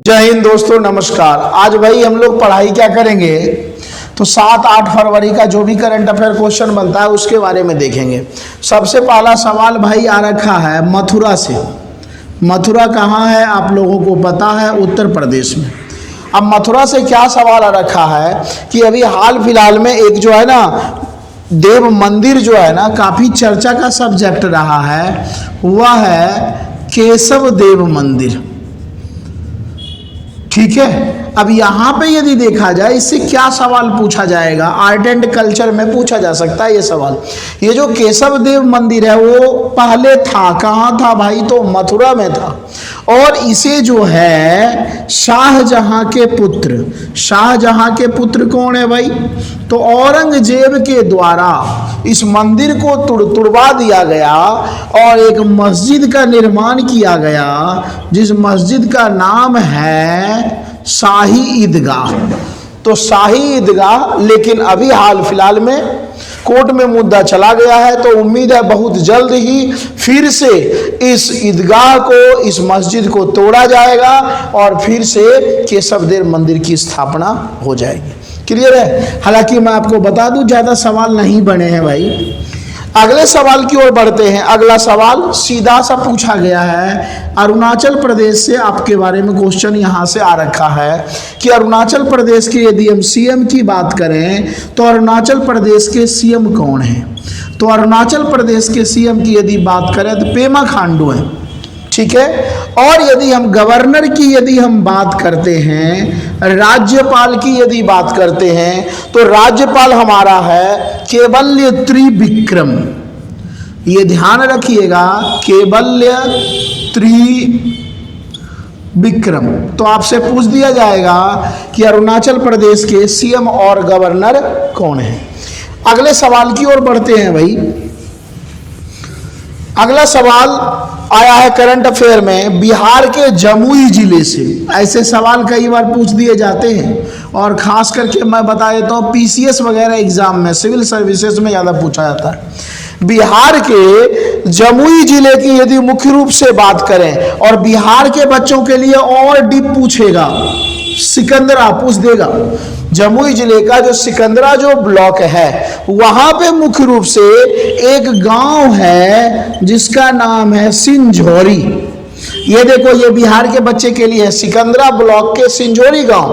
जय हिंद दोस्तों, नमस्कार। आज भाई हम लोग पढ़ाई क्या करेंगे तो 7-8 फरवरी का जो भी करंट अफेयर क्वेश्चन बनता है उसके बारे में देखेंगे। सबसे पहला सवाल भाई आ रखा है मथुरा से। मथुरा कहाँ है आप लोगों को पता है? उत्तर प्रदेश में। अब मथुरा से क्या सवाल आ रखा है कि अभी हाल फिलहाल में एक जो है ना देव मंदिर जो है ना काफ़ी चर्चा का सब्जेक्ट रहा है, वह है केशव देव मंदिर। ठीक है, अब यहाँ पे यदि देखा जाए इससे क्या सवाल पूछा जाएगा, आर्ट एंड कल्चर में पूछा जा सकता है ये सवाल। ये जो केशव देव मंदिर है वो पहले था, कहाँ था भाई? तो मथुरा में था। और इसे जो है शाहजहां के पुत्र, शाहजहां के पुत्र कौन है भाई? तो औरंगजेब के द्वारा इस मंदिर को तुड़वा दिया गया और एक मस्जिद का निर्माण किया गया, जिस मस्जिद का नाम है शाही ईदगाह। तो शाही ईदगाह, लेकिन अभी हाल फिलहाल में कोर्ट में मुद्दा चला गया है, तो उम्मीद है बहुत जल्द ही फिर से इस ईदगाह को, इस मस्जिद को तोड़ा जाएगा और फिर से केशव देव मंदिर की स्थापना हो जाएगी। क्लियर है? हालांकि मैं आपको बता दूं ज़्यादा सवाल नहीं बने हैं भाई। अगले सवाल की ओर बढ़ते हैं। अगला सवाल सीधा सा पूछा गया है अरुणाचल प्रदेश से, आपके बारे में क्वेश्चन यहाँ से आ रखा है कि अरुणाचल प्रदेश के यदि हम सीएम की बात करें तो अरुणाचल प्रदेश के सीएम कौन हैं? तो अरुणाचल प्रदेश के सीएम की यदि बात करें तो पेमा खांडू हैं। ठीक है, और यदि हम गवर्नर की यदि हम बात करते हैं, राज्यपाल की यदि बात करते हैं तो राज्यपाल हमारा है केवल्य त्रिविक्रम। ये ध्यान रखिएगा, केवल्य त्रिविक्रम। तो आपसे पूछ दिया जाएगा कि अरुणाचल प्रदेश के सीएम और गवर्नर कौन है। अगले सवाल की ओर बढ़ते हैं भाई। अगला सवाल आया है करंट अफेयर में बिहार के जमुई जिले से। ऐसे सवाल कई बार पूछ दिए जाते हैं और खास करके मैं बता देता हूँ पीसीएस वगैरह एग्जाम में, सिविल सर्विसेज में ज़्यादा पूछा जाता है। बिहार के जमुई जिले की यदि मुख्य रूप से बात करें, और बिहार के बच्चों के लिए और डीप पूछेगा, सिकंदरा पूछ देगा। जमुई जिले का जो सिकंदरा जो ब्लॉक है वहां पे मुख्य रूप से एक गांव है जिसका नाम है सिंझोरी। ये देखो, ये बिहार के बच्चे के लिए सिकंदरा ब्लॉक के सिंझोरी गांव,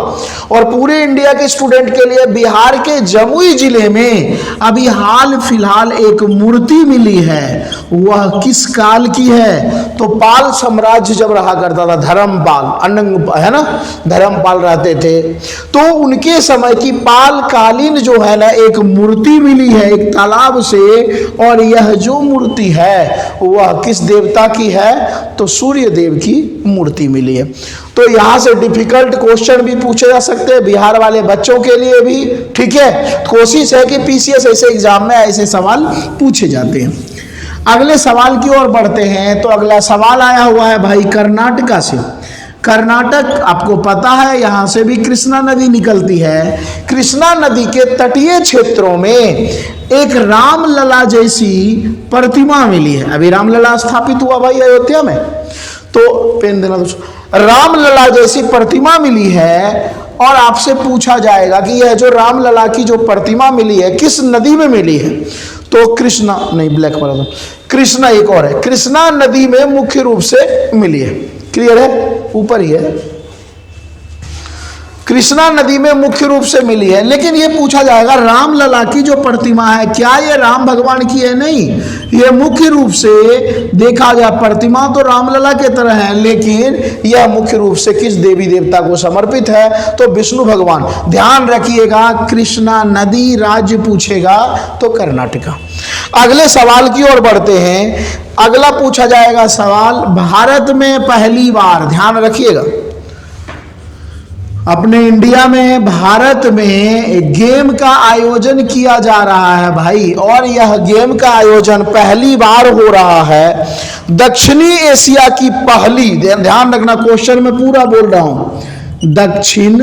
और पूरे इंडिया के स्टूडेंट के लिए बिहार के जमुई जिले में अभी हाल फिलहाल एक मूर्ति मिली है। वह किस काल की है? तो पाल साम्राज्य जब रहा करता था, धर्मपाल अनंग है ना, धर्मपाल रहते थे, तो उनके समय की पाल कालीन जो है ना एक मूर्ति मिली है एक तालाब से। और यह जो मूर्ति है वह किस देवता की है? तो सूर्य देव की मूर्ति मिली है। तो यहां से डिफिकल्ट क्वेश्चन भी पूछे जा सकते हैं बिहार वाले बच्चों के लिए भी। ठीक है, कोशिश है कि पीसीएस ऐसे एग्जाम में ऐसे सवाल पूछे जाते हैं। अगले सवाल की ओर बढ़ते हैं। तो अगला सवाल आया हुआ है भाई कर्नाटका से। कर्नाटक आपको पता है यहाँ से भी कृष्णा नदी निकलती है। कृष्णा नदी के तटीय क्षेत्रों में एक रामलला जैसी प्रतिमा मिली है। अभी रामलला स्थापित हुआ भाई अयोध्या में, तो पेन देना दोस्तों। रामलला जैसी प्रतिमा मिली है और आपसे पूछा जाएगा कि यह जो रामलला की जो प्रतिमा मिली है किस नदी में मिली है? तो कृष्णा नहीं, ब्लैक वाला था, कृष्णा एक और है, कृष्णा नदी में मुख्य रूप से मिली है। क्लियर है? ऊपर ही है, कृष्णा नदी में मुख्य रूप से मिली है। लेकिन ये पूछा जाएगा रामलला की जो प्रतिमा है क्या ये राम भगवान की है? नहीं, ये मुख्य रूप से देखा जाए प्रतिमा तो रामलला के तरह है, लेकिन यह मुख्य रूप से किस देवी देवता को समर्पित है? तो विष्णु भगवान। ध्यान रखिएगा, कृष्णा नदी राज्य पूछेगा तो कर्नाटका। अगले सवाल की ओर बढ़ते हैं। अगला पूछा जाएगा सवाल भारत में पहली बार, ध्यान रखिएगा, अपने इंडिया में भारत में एक गेम का आयोजन किया जा रहा है भाई, और यह गेम का आयोजन पहली बार हो रहा है दक्षिणी एशिया की पहली, ध्यान रखना क्वेश्चन में पूरा बोल रहा हूं, दक्षिण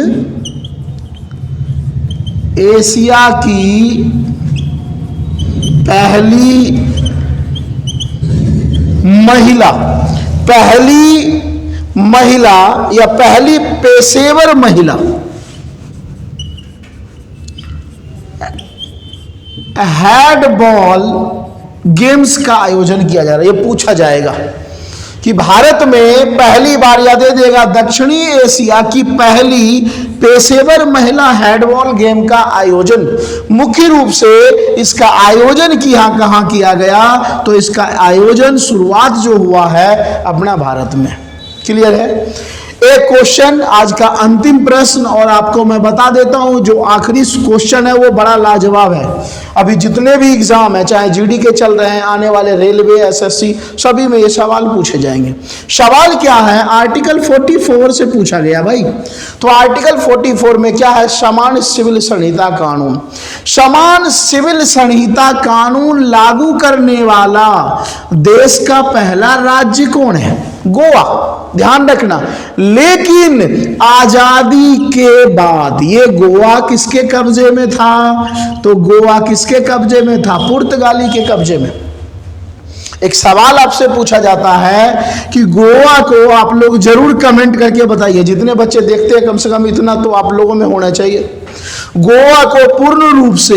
एशिया की पहली महिला या पहली पेशेवर महिला हैंडबॉल गेम्स का आयोजन किया जा रहा है। ये पूछा जाएगा कि भारत में पहली बार, याद देगा, दक्षिणी एशिया की पहली पेशेवर महिला हैंडबॉल गेम का आयोजन, मुख्य रूप से इसका आयोजन कहाँ किया गया, तो इसका आयोजन शुरुआत जो हुआ है अपना भारत में। क्लियर है। एक क्वेश्चन, आज का अंतिम प्रश्न, और आपको मैं बता देता हूं जो आखिरी क्वेश्चन है वो बड़ा लाजवाब है। अभी जितने भी एग्जाम है, चाहे जीडी के चल रहे हैं, आने वाले रेलवे, एसएससी, सभी में ये सवाल पूछे जाएंगे। सवाल क्या है, आर्टिकल 44 से पूछा गया भाई। तो आर्टिकल 44 में क्या है, समान सिविल संहिता कानून। समान सिविल संहिता कानून लागू करने वाला देश का पहला राज्य कौन है, गोवा। ध्यान रखना, लेकिन आजादी के बाद ये गोवा किसके कब्जे में था, तो गोवा किसके कब्जे में था, पुर्तगाली के कब्जे में। एक सवाल आपसे पूछा जाता है कि गोवा को, आप लोग जरूर कमेंट करके बताइए, जितने बच्चे देखते हैं कम से कम इतना तो आप लोगों में होना चाहिए, गोवा को पूर्ण रूप से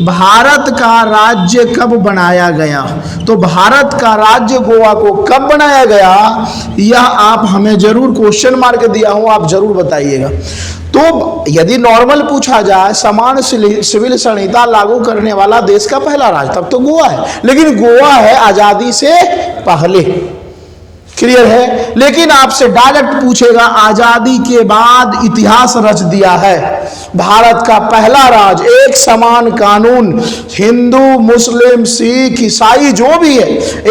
भारत का राज्य कब बनाया गया। तो भारत का राज्य गोवा को कब बनाया गया, यह आप हमें जरूर क्वेश्चन मार्क दिया हो, आप जरूर बताइएगा। तो यदि नॉर्मल पूछा जाए, समान सिविल संहिता लागू करने वाला देश का पहला राज्य, तब तो गोवा है, लेकिन गोवा है आजादी से पहले। क्लियर है। लेकिन आपसे डायरेक्ट पूछेगा, आजादी के बाद इतिहास रच दिया है भारत का पहला राज्य, एक समान कानून, हिंदू, मुस्लिम, सिख, ईसाई जो भी है,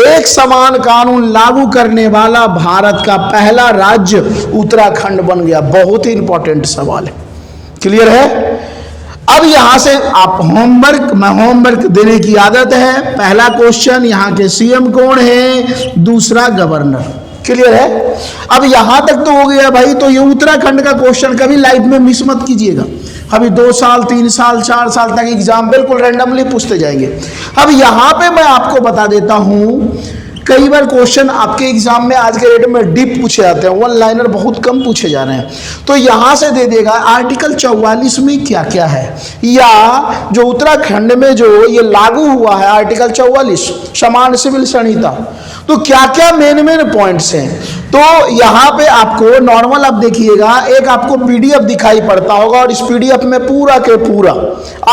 एक समान कानून लागू करने वाला भारत का पहला राज्य उत्तराखंड बन गया। बहुत ही इंपॉर्टेंट सवाल है। क्लियर है। अब यहां से आप होमवर्क देने की आदत है। पहला क्वेश्चन, यहां के सीएम कौन है, दूसरा गवर्नर। क्लियर है। अब यहां तक तो हो गया भाई। तो ये उत्तराखंड का क्वेश्चन कभी लाइफ में मिस मत कीजिएगा। अभी 2 साल 3 साल 4 साल तक एग्जाम बिल्कुल रैंडमली पूछते जाएंगे। अब यहां पे मैं आपको बता देता हूं, कई बार क्वेश्चन आपके एग्जाम में आज के डेट में डीप पूछे जाते हैं, वन लाइनर बहुत कम पूछे जा रहे हैं। तो यहां से दे देगा आर्टिकल 44 में क्या क्या है, या जो उत्तराखंड में जो ये लागू हुआ है आर्टिकल 44 समान सिविल संहिता, तो क्या क्या मेन पॉइंट्स हैं। तो यहां पे आपको नॉर्मल, आप देखिएगा, एक आपको पीडीएफ दिखाई पड़ता होगा, और इस पीडीएफ में पूरा के पूरा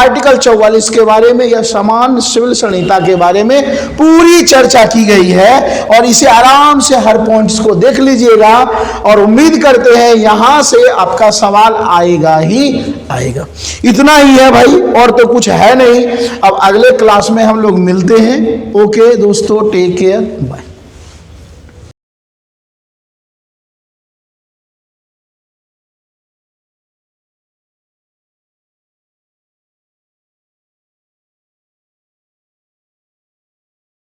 आर्टिकल 44 के बारे में या समान सिविल संहिता के बारे में पूरी चर्चा की गई है। और इसे आराम से हर पॉइंट्स को देख लीजिएगा, और उम्मीद करते हैं यहां से आपका सवाल आएगा ही आएगा। इतना ही है भाई, और तो कुछ है नहीं। अब अगले क्लास में हम लोग मिलते हैं। ओके दोस्तों, टेक केयर, बाय।